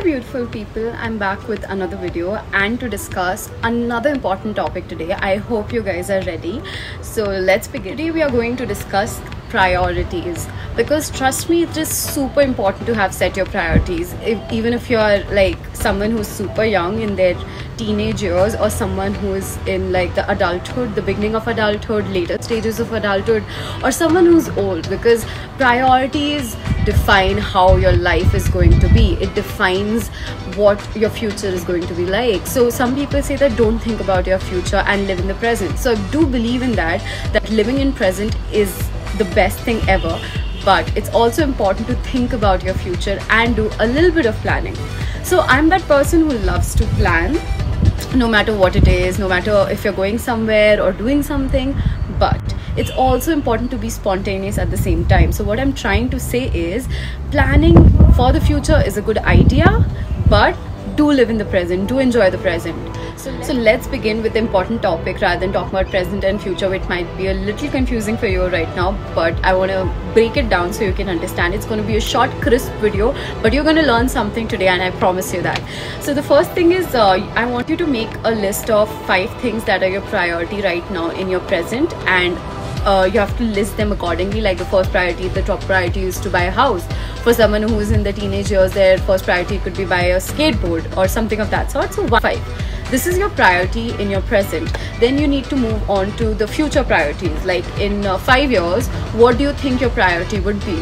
beautiful people, I'm back with another video and to discuss another important topic today. I hope you guys are ready. So let's begin. Today we are going to discuss priorities, because trust me, it is super important to have set your priorities. Even if you are like someone who's super young in their teenage years, or someone who is in like the adulthood, the beginning of adulthood, later stages of adulthood, or someone who's old, because priorities define how your life is going to be. It defines what your future is going to be like. So some people say that don't think about your future and live in the present. So I do believe in that living in present is the best thing ever, but it's also important to think about your future and do a little bit of planning. So I'm that person who loves to plan, no matter what it is, no matter if you're going somewhere or doing something, but it's also important to be spontaneous at the same time. So what I'm trying to say is, planning for the future is a good idea, but do live in the present, do enjoy the present. So let's begin with the important topic rather than talking about present and future, which might be a little confusing for you right now, but I want to break it down so you can understand. It's going to be a short, crisp video, but you're going to learn something today, and I promise you that. So the first thing is, I want you to make a list of 5 things that are your priority right now in your present, and you have to list them accordingly. Like the first priority, the top priority is to buy a house. For someone who is in the teenage years, their first priority could be buy a skateboard or something of that sort. So 5. This is your priority in your present. Then you need to move on to the future priorities. Like in 5 years, what do you think your priority would be?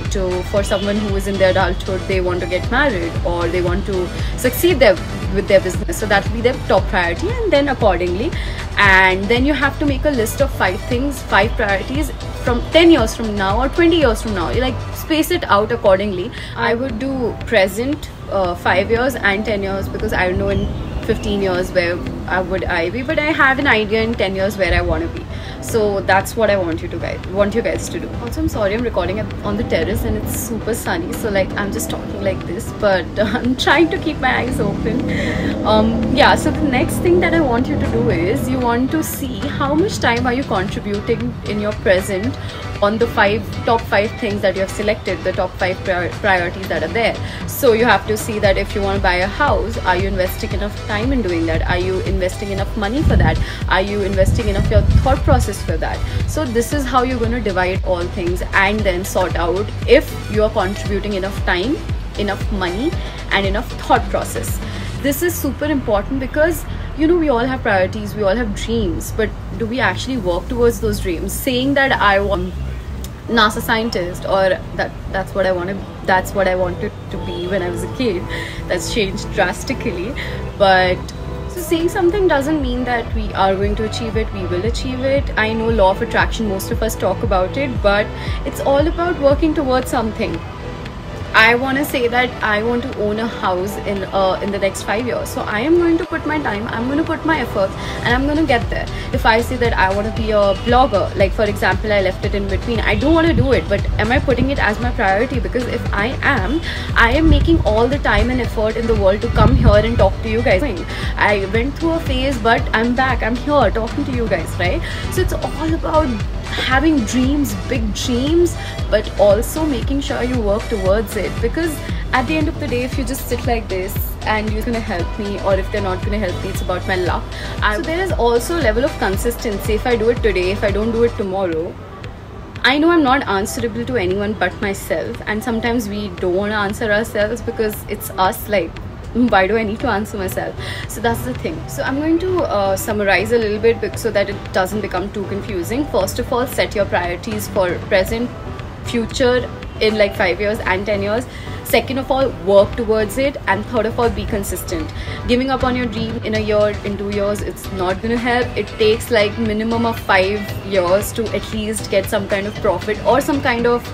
For someone who is in their adulthood, they want to get married or they want to succeed with their business. So that will be their top priority, and then accordingly. And then you have to make a list of 5 things, 5 priorities from 10 years from now or 20 years from now. You like space it out accordingly. I would do present, 5 years and 10 years, because I don't know in 15 years where would I be, but I have an idea in 10 years where I want to be. So that's what I want you guys to do. Also, I'm sorry, I'm recording on the terrace and it's super sunny, so like I'm just talking like this, but I'm trying to keep my eyes open. Yeah, so the next thing that I want you to do is, you want to see how much time are you contributing in your present on the top 5 things that you have selected, the top 5 priorities that are there. So you have to see that if you want to buy a house, are you investing enough time in doing that? Are you investing enough money for that? Are you investing enough your thought process for that? So this is how you're going to divide all things, and then sort out if you are contributing enough time, enough money, and enough thought process. This is super important, because you know, we all have priorities, we all have dreams, but do we actually work towards those dreams? Saying that I want NASA scientist, or that's what I wanted to be when I was a kid, that's changed drastically. But so saying something doesn't mean that we are going to achieve it, we will achieve it. I know law of attraction, most of us talk about it, but it's all about working towards something. I want to say that I want to own a house in the next 5 years. So I am going to put my time, I'm going to put my effort, and I'm going to get there. If I say that I want to be a blogger, like for example, I left it in between, I don't want to do it, but am I putting it as my priority? Because if I am making all the time and effort in the world to come here and talk to you guys. I went through a phase, but I'm back, I'm here talking to you guys, right? So it's all about having dreams, big dreams, but also making sure you work towards it. Because at the end of the day, if you just sit like this and you're gonna help me, or if they're not gonna help me, it's about my luck. So there is also a level of consistency. If I do it today, if I don't do it tomorrow, I know I'm not answerable to anyone but myself, and sometimes we don't want to answer ourselves because it's us. Like, why do I need to answer myself? So that's the thing. So I'm going to summarize a little bit so that it doesn't become too confusing. First of all, set your priorities for present, future in like 5 years and 10 years. Second of all, work towards it. And third of all, be consistent. Giving up on your dream in a year, in 2 years, it's not going to help. It takes like minimum of 5 years to at least get some kind of profit or some kind of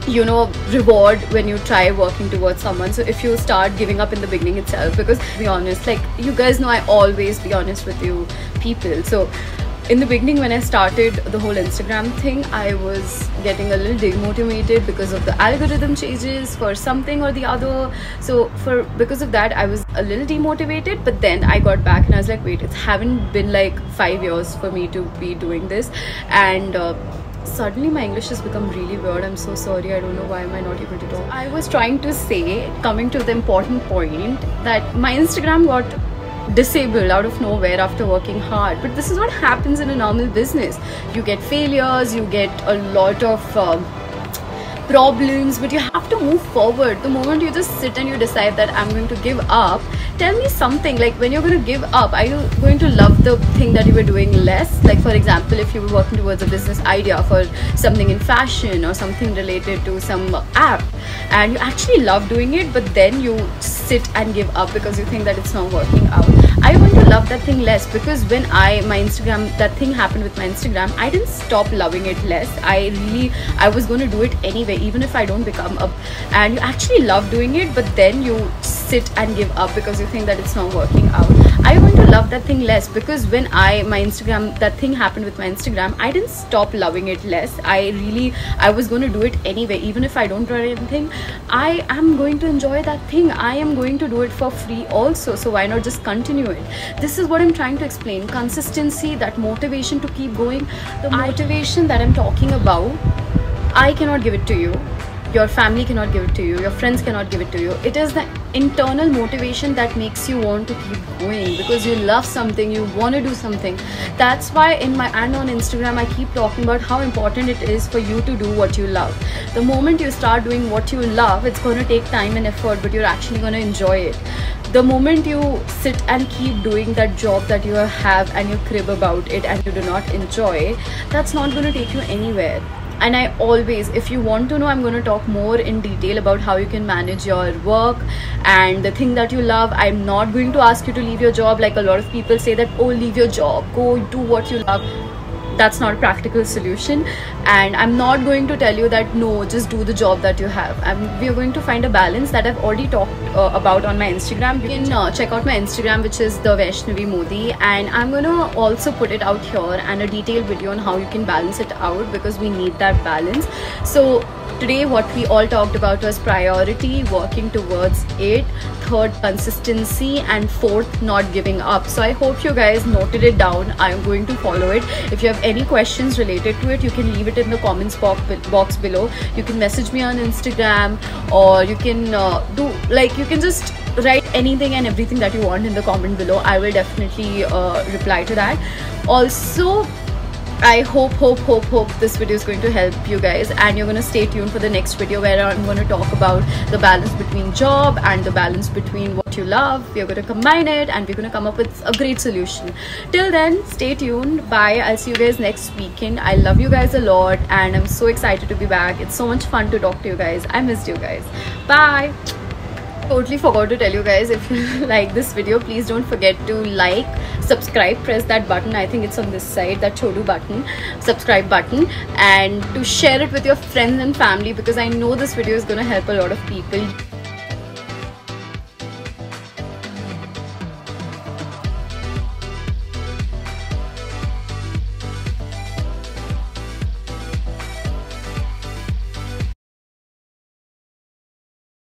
you know, reward when you try working towards someone. So if you start giving up in the beginning itself, because to be honest, like you guys know, I always be honest with you people. So in the beginning, when I started the whole Instagram thing, I was getting a little demotivated because of the algorithm changes for something or the other. So because of that, I was a little demotivated, but then I got back and I was like, wait, it haven't been like 5 years for me to be doing this. And Suddenly my English has become really weird. I'm so sorry. I don't know why am I not able to talk. I was trying to say, coming to the important point, that my Instagram got disabled out of nowhere after working hard. But this is what happens in a normal business. You get failures, you get a lot of problems, but you have to move forward. The moment you just sit and you decide that I'm going to give up, tell me something, like when you're going to give up, are you going to love the thing that you were doing less? Like for example, if you were working towards a business idea for something in fashion or something related to some app, and you actually love doing it, but then you sit and give up because you think that it's not working out, are you going to love that thing less? Because when that thing happened with my Instagram, I didn't stop loving it less. I was going to do it anyway, even if I don't become up. And you actually love doing it, but then you sit and give up because you think that it's not working out. Are you going to love that thing less? Because when that thing happened with my Instagram, I didn't stop loving it less. I was going to do it anyway, even if I don't do anything. I am going to enjoy that thing. I am going to do it for free also, so why not just continue it? This is what I'm trying to explain. Consistency, that motivation to keep going, the motivation that I'm talking about, I cannot give it to you. Your family cannot give it to you. Your friends cannot give it to you. It is the internal motivation that makes you want to keep going, because you love something, you want to do something. That's why on Instagram I keep talking about how important it is for you to do what you love. The moment you start doing what you love, it's going to take time and effort, but you're actually going to enjoy it. The moment you sit and keep doing that job that you have and you crib about it and you do not enjoy, that's not going to take you anywhere. And I always, if you want to know, I'm going to talk more in detail about how you can manage your work and the thing that you love. I'm not going to ask you to leave your job like a lot of people say that, oh, leave your job, go do what you love. That's not a practical solution. And I'm not going to tell you that no, just do the job that you have. We are going to find a balance that I've already talked about on my Instagram. You can check out my Instagram, which is the Vaishnavi Modi, and I'm gonna also put it out here and a detailed video on how you can balance it out, because we need that balance. So today what we all talked about was priority, working towards it, third, consistency, and fourth, not giving up. So I hope you guys noted it down. I'm going to follow it. If you have any questions related to it, you can leave it in the comments box below. You can message me on Instagram, or you can you can just write anything and everything that you want in the comment below. I will definitely reply to that. Also, I hope this video is going to help you guys, and you're going to stay tuned for the next video where I'm going to talk about the balance between job and the balance between what you love. We're going to combine it and we're going to come up with a great solution. Till then, stay tuned. Bye. I'll see you guys next weekend. I love you guys a lot and I'm so excited to be back. It's so much fun to talk to you guys. I missed you guys. Bye. Totally forgot to tell you guys, if you like this video, please don't forget to like, subscribe, press that button. I think it's on this side, that chodu button, subscribe button, and to share it with your friends and family, because I know this video is going to help a lot of people.